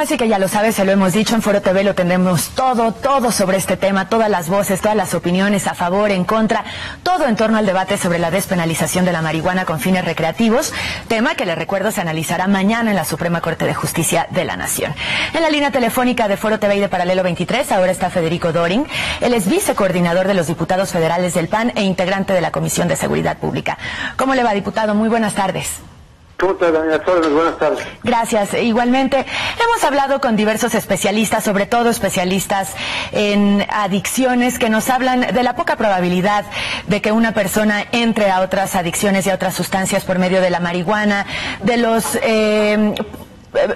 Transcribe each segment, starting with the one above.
sí que ya lo sabes, se lo hemos dicho, en Foro TV lo tendremos todo sobre este tema, todas las voces, todas las opiniones a favor, en contra, todo en torno al debate sobre la despenalización de la marihuana con fines recreativos, tema que les recuerdo se analizará mañana en la Suprema Corte de Justicia de la Nación. En la línea telefónica de Foro TV y de Paralelo 23 ahora está Federico Doring. Él es vicecoordinador de los diputados federales del PAN e integrante de la Comisión de Seguridad Pública. ¿Cómo le va, diputado? Muy buenas tardes. ¿Cómo estás, Daniela? Buenas tardes. Gracias. Igualmente, hemos hablado con diversos especialistas, sobre todo especialistas en adicciones, que nos hablan de la poca probabilidad de que una persona entre a otras adicciones y a otras sustancias por medio de la marihuana, de los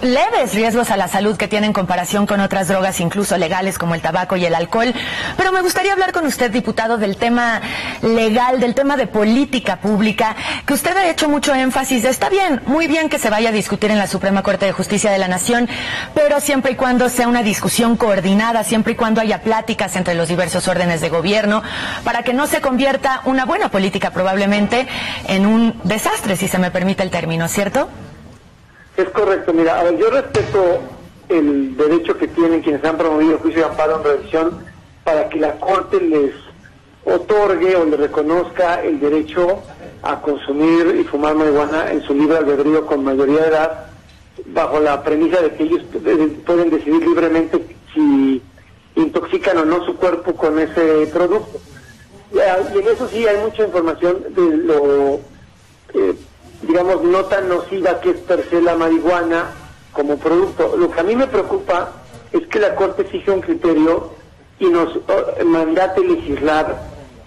leves riesgos a la salud que tiene en comparación con otras drogas, incluso legales, como el tabaco y el alcohol. Pero me gustaría hablar con usted, diputado, del tema legal, del tema de política pública, que usted ha hecho mucho énfasis. Está bien, muy bien que se vaya a discutir en la Suprema Corte de Justicia de la Nación, pero siempre y cuando sea una discusión coordinada, siempre y cuando haya pláticas entre los diversos órdenes de gobierno, para que no se convierta una buena política probablemente en un desastre, si se me permite el término, ¿cierto? Es correcto. Mira, a ver, yo respeto el derecho que tienen quienes han promovido juicio de amparo en revisión para que la Corte les otorgue o les reconozca el derecho a consumir y fumar marihuana en su libre albedrío con mayoría de edad, bajo la premisa de que ellos pueden decidir libremente si intoxican o no su cuerpo con ese producto. Y en eso sí hay mucha información de lo digamos, no tan nociva que es per se la marihuana como producto. Lo que a mí me preocupa es que la Corte exige un criterio y nos mandate legislar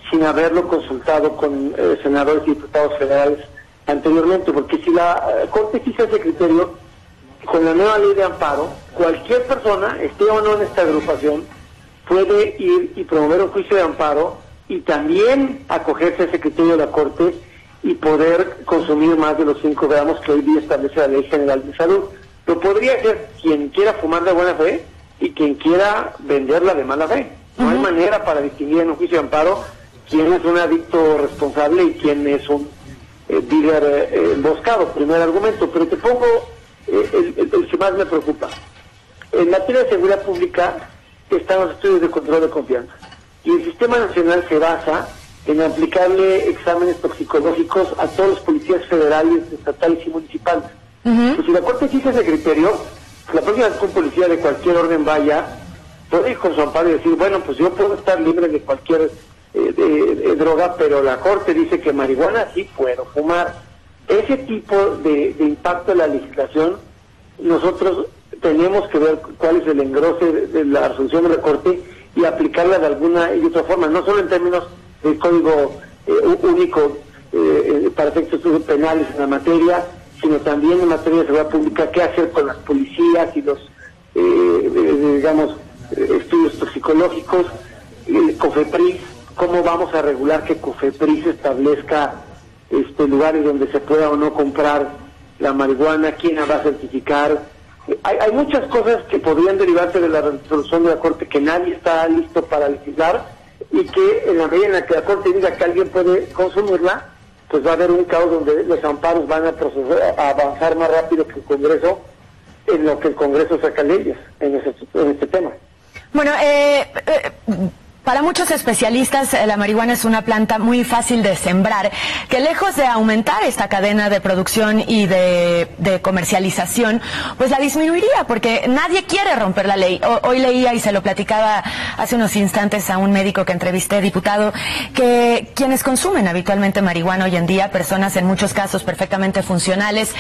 sin haberlo consultado con senadores y diputados federales anteriormente, porque si la Corte exige ese criterio, con la nueva ley de amparo, cualquier persona, esté o no en esta agrupación, puede ir y promover un juicio de amparo y también acogerse a ese criterio de la Corte y poder consumir más de los 5 gramos que hoy día establece la Ley General de Salud. Lo podría hacer quien quiera fumar de buena fe y quien quiera venderla de mala fe. No hay manera para distinguir en un juicio de amparo quién es un adicto responsable y quién es un dealer emboscado, primer argumento. Pero te pongo el que más me preocupa. En materia de seguridad pública están los estudios de control de confianza. Y el Sistema Nacional se basa en aplicarle exámenes toxicológicos a todos los policías federales, estatales y municipales. Pues si la Corte exige ese criterio, la próxima vez que un policía de cualquier orden vaya, puede ir con su amparo y decir, bueno, pues yo puedo estar libre de cualquier droga, pero la Corte dice que marihuana sí puedo fumar. Ese tipo de impacto de la legislación, nosotros tenemos que ver cuál es el engrose de la resolución de la Corte y aplicarla de alguna y otra forma, no solo en términos del Código Único para efectos penales en la materia, sino también en materia de seguridad pública, qué hacer con las policías y los, digamos, estudios toxicológicos, COFEPRIS, cómo vamos a regular que COFEPRIS establezca lugares donde se pueda o no comprar la marihuana, quién la va a certificar. Hay muchas cosas que podrían derivarse de la resolución de la Corte que nadie está listo para legislar, y que en la medida en la que la Corte diga que alguien puede consumirla, pues va a haber un caos donde los amparos van a avanzar más rápido que el Congreso, en lo que el Congreso saca leyes en este tema. Bueno, para muchos especialistas, la marihuana es una planta muy fácil de sembrar, que lejos de aumentar esta cadena de producción y de comercialización, pues la disminuiría, porque nadie quiere romper la ley. Hoy leía, y se lo platicaba hace unos instantes a un médico que entrevisté, diputado, que quienes consumen habitualmente marihuana hoy en día, personas en muchos casos perfectamente funcionales,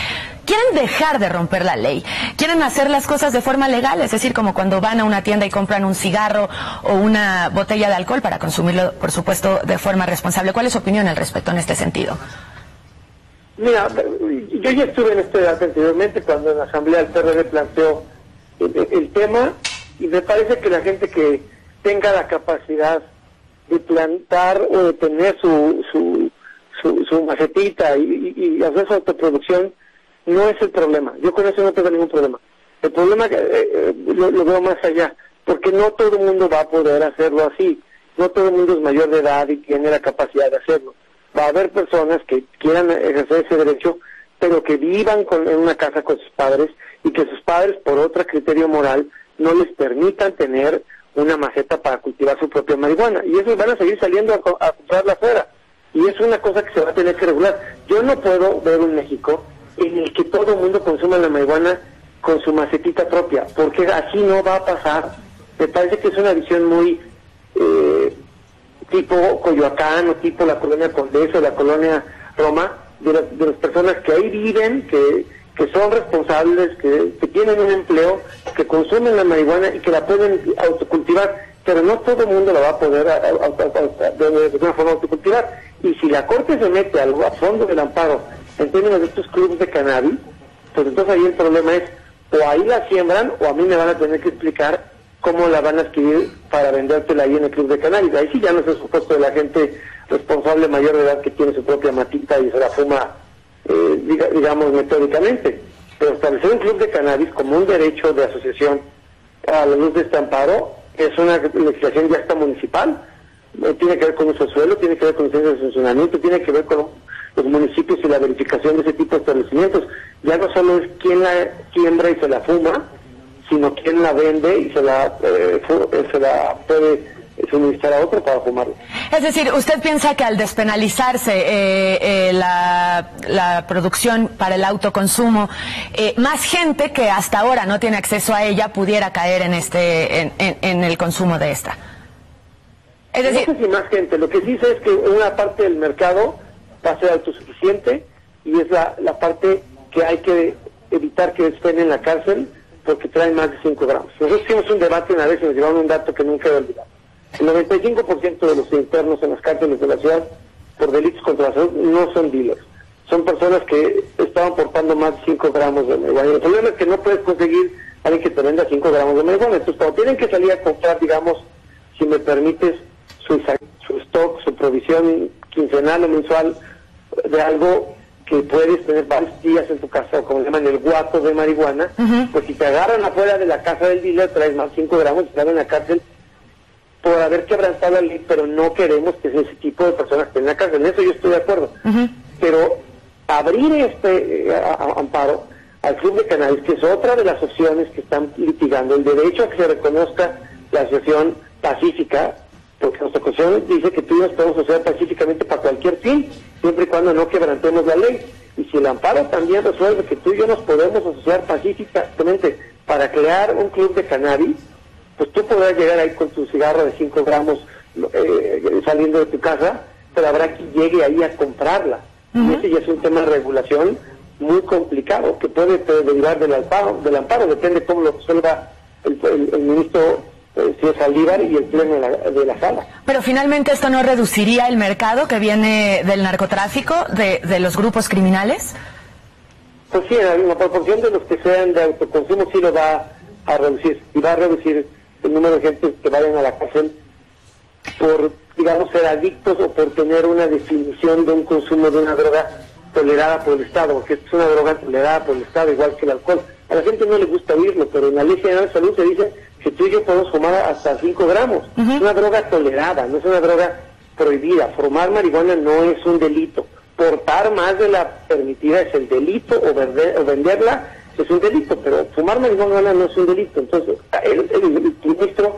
quieren dejar de romper la ley, quieren hacer las cosas de forma legal, es decir, como cuando van a una tienda y compran un cigarro o una botella de alcohol para consumirlo, por supuesto, de forma responsable. ¿Cuál es su opinión al respecto en este sentido? Mira, yo ya estuve en este debate anteriormente cuando en la Asamblea del PRD planteó el tema, y me parece que la gente que tenga la capacidad de plantar o de tener su macetita y hacer su autoproducción no es el problema. Yo con eso no tengo ningún problema. El problema lo veo más allá, porque no todo el mundo va a poder hacerlo así. No todo el mundo es mayor de edad y tiene la capacidad de hacerlo. Va a haber personas que quieran ejercer ese derecho, pero que vivan en una casa con sus padres y que sus padres, por otro criterio moral, no les permitan tener una maceta para cultivar su propia marihuana. Y esos van a seguir saliendo a comprarla afuera. Y es una cosa que se va a tener que regular. Yo no puedo ver un México en el que todo el mundo consuma la marihuana con su macetita propia, porque así no va a pasar. Me parece que es una visión muy tipo Coyoacán o tipo la colonia Condesa, la colonia Roma, de las personas que ahí viven, que son responsables, que tienen un empleo, que consumen la marihuana y que la pueden autocultivar, pero no todo el mundo la va a poder de una forma autocultivar. Y si la Corte se mete a fondo del amparo en términos de estos clubes de cannabis, pues entonces ahí el problema es, o ahí la siembran, o a mí me van a tener que explicar cómo la van a adquirir para vendértela ahí en el club de cannabis. Ahí sí ya no es el supuesto de la gente responsable mayor de edad que tiene su propia matita y se la fuma, digamos, metódicamente. Pero establecer un club de cannabis como un derecho de asociación a la luz de este amparo es una legislación ya hasta municipal. Tiene que ver con uso de suelo, tiene que ver con licencias de funcionamiento, tiene que ver con los municipios y la verificación de ese tipo de establecimientos. Ya no solo es quién la siembra y se la fuma, sino quién la vende y se la puede suministrar a otro para fumarlo. Es decir, ¿usted piensa que al despenalizarse la producción para el autoconsumo, más gente que hasta ahora no tiene acceso a ella pudiera caer en el consumo de esta? Es decir, no sé si más gente, lo que sí sé es que una parte del mercado va a ser autosuficiente y es la parte que hay que evitar que estén en la cárcel porque traen más de 5 gramos. Nosotros hicimos un debate una vez y nos llevaron un dato que nunca he olvidado. El 95% de los internos en las cárceles de la ciudad por delitos contra la salud no son dealers. Son personas que estaban portando más de 5 gramos de marihuana. El problema es que no puedes conseguir a alguien que te venda 5 gramos de marihuana. Entonces, cuando tienen que salir a comprar, digamos, si me permites, su stock, su provisión quincenal o mensual de algo que puedes tener varios días en tu casa, o como se llaman el guato de marihuana, pues si te agarran afuera de la casa del dealer, traes más 5 gramos y te dan en la cárcel por haber quebrantado la ley, pero no queremos que ese tipo de personas estén en la cárcel. En eso yo estoy de acuerdo. Pero abrir este amparo al club de cannabis, que es otra de las opciones que están litigando, el derecho a que se reconozca la asociación pacífica, porque nuestra Constitución dice que tú y yo nos podemos asociar pacíficamente para cualquier fin, siempre y cuando no quebrantemos la ley. Y si el amparo también resuelve que tú y yo nos podemos asociar pacíficamente para crear un club de cannabis, pues tú podrás llegar ahí con tu cigarro de 5 gramos saliendo de tu casa, pero habrá quien llegue ahí a comprarla. Y ese ya es un tema de regulación muy complicado, que puede derivar del amparo, depende cómo lo resuelva el ministro si es Saldívar y el pleno de la sala. Pero finalmente esto no reduciría el mercado que viene del narcotráfico, de los grupos criminales. Pues sí, en la proporción de los que sean de autoconsumo sí lo va a reducir, y va a reducir el número de gente que vayan a la cárcel por, digamos, ser adictos o por tener una definición de un consumo de una droga tolerada por el Estado, porque es una droga tolerada por el Estado, igual que el alcohol. A la gente no le gusta oírlo, pero en la Ley General de Salud se dice que tú y yo podemos fumar hasta 5 gramos. Es una droga tolerada, no es una droga prohibida. Fumar marihuana no es un delito. Portar más de la permitida es el delito, o venderla es un delito, pero fumar marihuana no es un delito. Entonces, el ministro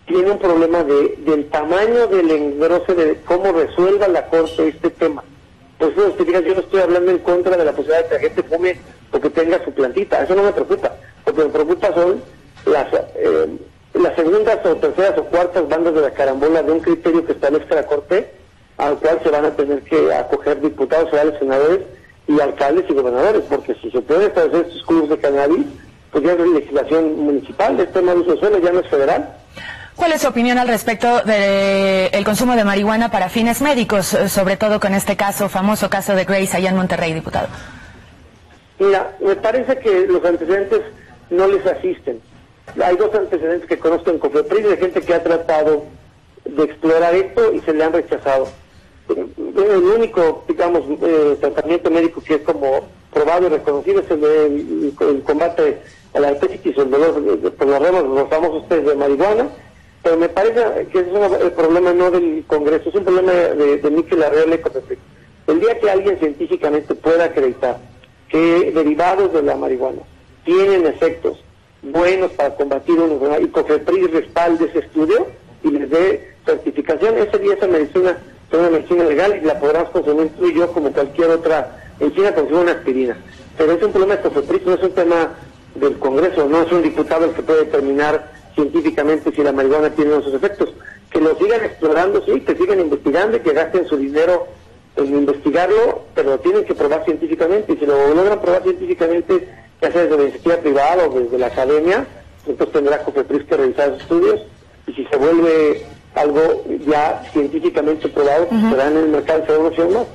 tiene un problema del tamaño del engrose de cómo resuelva la Corte este tema. Por eso te digas, yo no estoy hablando en contra de la posibilidad de que la gente fume o que tenga su plantita, eso no me preocupa. Lo que me preocupa son las segundas o terceras o cuartas bandas de la carambola de un criterio que establezca la Corte, al cual se van a tener que acoger diputados, federales, senadores y alcaldes y gobernadores, porque si se pueden establecer estos clubes de cannabis, pues ya es legislación municipal, este tema de uso de suelo ya no es federal. ¿Cuál es su opinión al respecto del consumo de marihuana para fines médicos, sobre todo con este famoso caso de Grace allá en Monterrey, diputado? Mira, me parece que los antecedentes no les asisten. Hay 2 antecedentes que conozco en Cofepris de gente que ha tratado de explorar esto y se le han rechazado. El único, digamos, tratamiento médico que es como probado y reconocido es el combate a la hepatitis, el dolor por los famosos test de marihuana. Pero me parece que ese es el problema no del Congreso, es un problema de Miquel Arriola y Cofepris. El día que alguien científicamente pueda acreditar que derivados de la marihuana tienen efectos buenos para combatir una enfermedad y COFEPRIS respalde ese estudio y les dé certificación, esa medicina es una medicina legal y la podrás consumir tú y yo como cualquier otra medicina, consume una aspirina. Pero es un problema de COFEPRIS, no es un tema del Congreso, no es un diputado el que puede determinar científicamente si la marihuana tiene esos efectos. Que lo sigan explorando, sí, que sigan investigando y que gasten su dinero en investigarlo, pero lo tienen que probar científicamente, y si lo logran probar científicamente, ya sea desde la iniciativa privada o desde la academia, entonces tendrá COFEPRIS que revisar los estudios, y si se vuelve algo ya científicamente probado, será en el mercado de una opción más.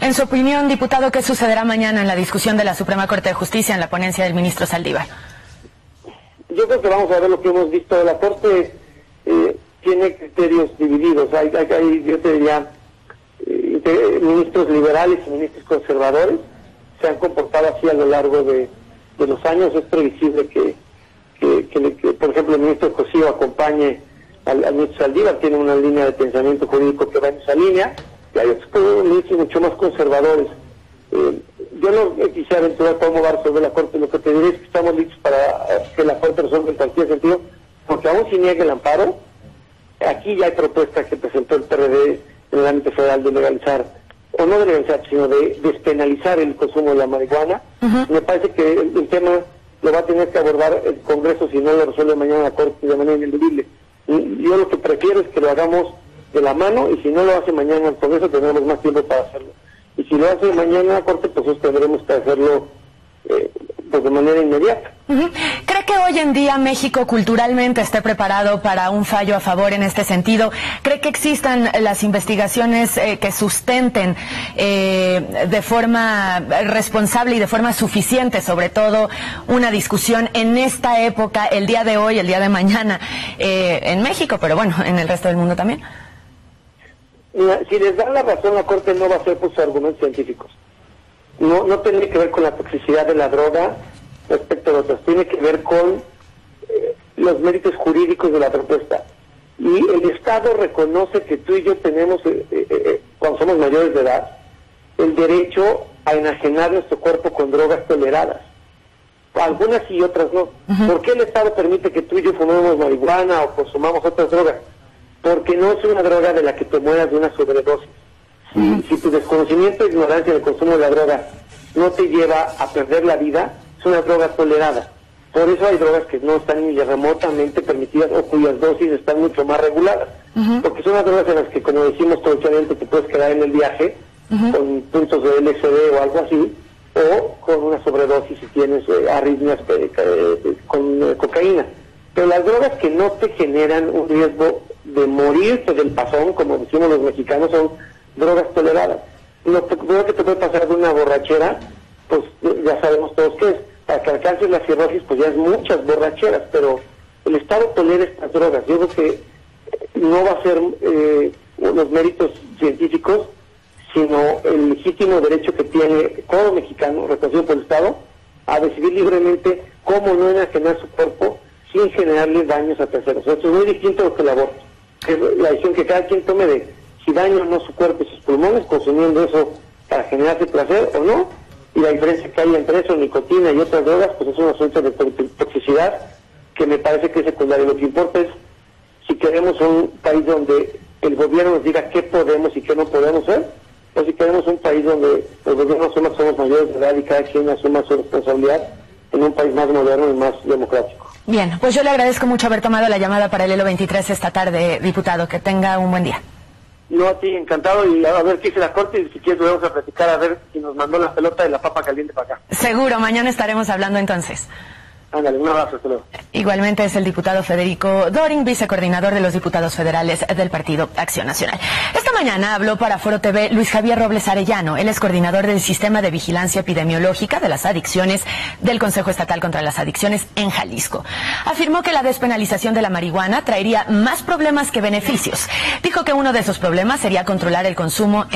En su opinión, diputado, ¿qué sucederá mañana en la discusión de la Suprema Corte de Justicia en la ponencia del ministro Saldívar? Yo creo que vamos a ver lo que hemos visto. La Corte tiene criterios divididos. Hay yo te diría, ministros liberales y ministros conservadores se han comportado así a lo largo de los años. Es previsible que por ejemplo, el ministro Cosío acompañe al ministro Saldívar, tiene una línea de pensamiento jurídico que va en esa línea, y hay otros ministros mucho más conservadores. Yo no quisiera aventurar cómo va a resolver la Corte. Lo que te diré es que estamos listos para que la Corte resuelva en cualquier sentido, porque aún si niega el amparo, aquí ya hay propuestas que presentó el PRD en el ámbito federal de legalizar, o no de legalizar, sino de despenalizar el consumo de la marihuana. Me parece que el tema lo va a tener que abordar el Congreso si no lo resuelve mañana la Corte de manera ineludible. Yo lo que prefiero es que lo hagamos de la mano, y si no lo hace mañana el Congreso tendremos más tiempo para hacerlo. Y si lo hace mañana la Corte, pues tendremos que hacerlo pues de manera inmediata. ¿Cree que hoy en día México culturalmente esté preparado para un fallo a favor en este sentido? ¿Cree que existan las investigaciones que sustenten de forma responsable y de forma suficiente, sobre todo, una discusión en esta época, el día de hoy, el día de mañana, en México, pero bueno, en el resto del mundo también? Mira, si les dan la razón, la Corte no va a hacer por sus argumentos científicos. No tiene que ver con la toxicidad de la droga respecto a otras, tiene que ver con los méritos jurídicos de la propuesta. Y el Estado reconoce que tú y yo tenemos, cuando somos mayores de edad, el derecho a enajenar nuestro cuerpo con drogas toleradas. Algunas y otras no. ¿Por qué el Estado permite que tú y yo fumemos marihuana o consumamos otras drogas? Porque no es una droga de la que te mueras de una sobredosis. Si tu desconocimiento e ignorancia del consumo de la droga no te lleva a perder la vida, es una droga tolerada. Por eso hay drogas que no están ni remotamente permitidas o cuyas dosis están mucho más reguladas. Porque son las drogas en las que, como decimos coloquialmente, te puedes quedar en el viaje con puntos de LSD o algo así, o con una sobredosis si tienes arritmias con cocaína. Pero las drogas que no te generan un riesgo de morirte del pasón, como decimos los mexicanos, son drogas toleradas. Lo que te puede pasar de una borrachera, pues ya sabemos todos qué es. Para que alcances la cirrosis, pues ya es muchas borracheras, pero el Estado tolera estas drogas. Yo creo que no va a ser los méritos científicos, sino el legítimo derecho que tiene todo mexicano, reconocido por el Estado, a decidir libremente cómo no enajenar su cuerpo sin generarle daños a terceros. Esto es muy distinto a lo que el aborto. Es la decisión que cada quien tome de si daña o no su cuerpo y sus pulmones, consumiendo eso para generarse placer o no, y la diferencia que hay entre eso, nicotina y otras drogas, pues es un asunto de toxicidad que me parece que es secundario. Lo que importa es si queremos un país donde el gobierno nos diga qué podemos y qué no podemos hacer, o si queremos un país donde los gobiernos somos mayores de edad y cada quien asuma su responsabilidad en un país más moderno y más democrático. Bien, pues yo le agradezco mucho haber tomado la llamada para el Hilo 23 esta tarde, diputado. Que tenga un buen día. No, a ti, encantado, y a ver qué dice la Corte, y si quieres volvemos a platicar a ver si nos mandó la pelota de la papa caliente para acá. Seguro, mañana estaremos hablando entonces. Ándale, un abrazo, hasta luego. Igualmente es el diputado Federico Doring, vicecoordinador de los diputados federales del Partido Acción Nacional. Esta mañana habló para Foro TV Luis Javier Robles Arellano. Él es coordinador del Sistema de Vigilancia Epidemiológica de las Adicciones del Consejo Estatal contra las Adicciones en Jalisco. Afirmó que la despenalización de la marihuana traería más problemas que beneficios. Dijo que uno de esos problemas sería controlar el consumo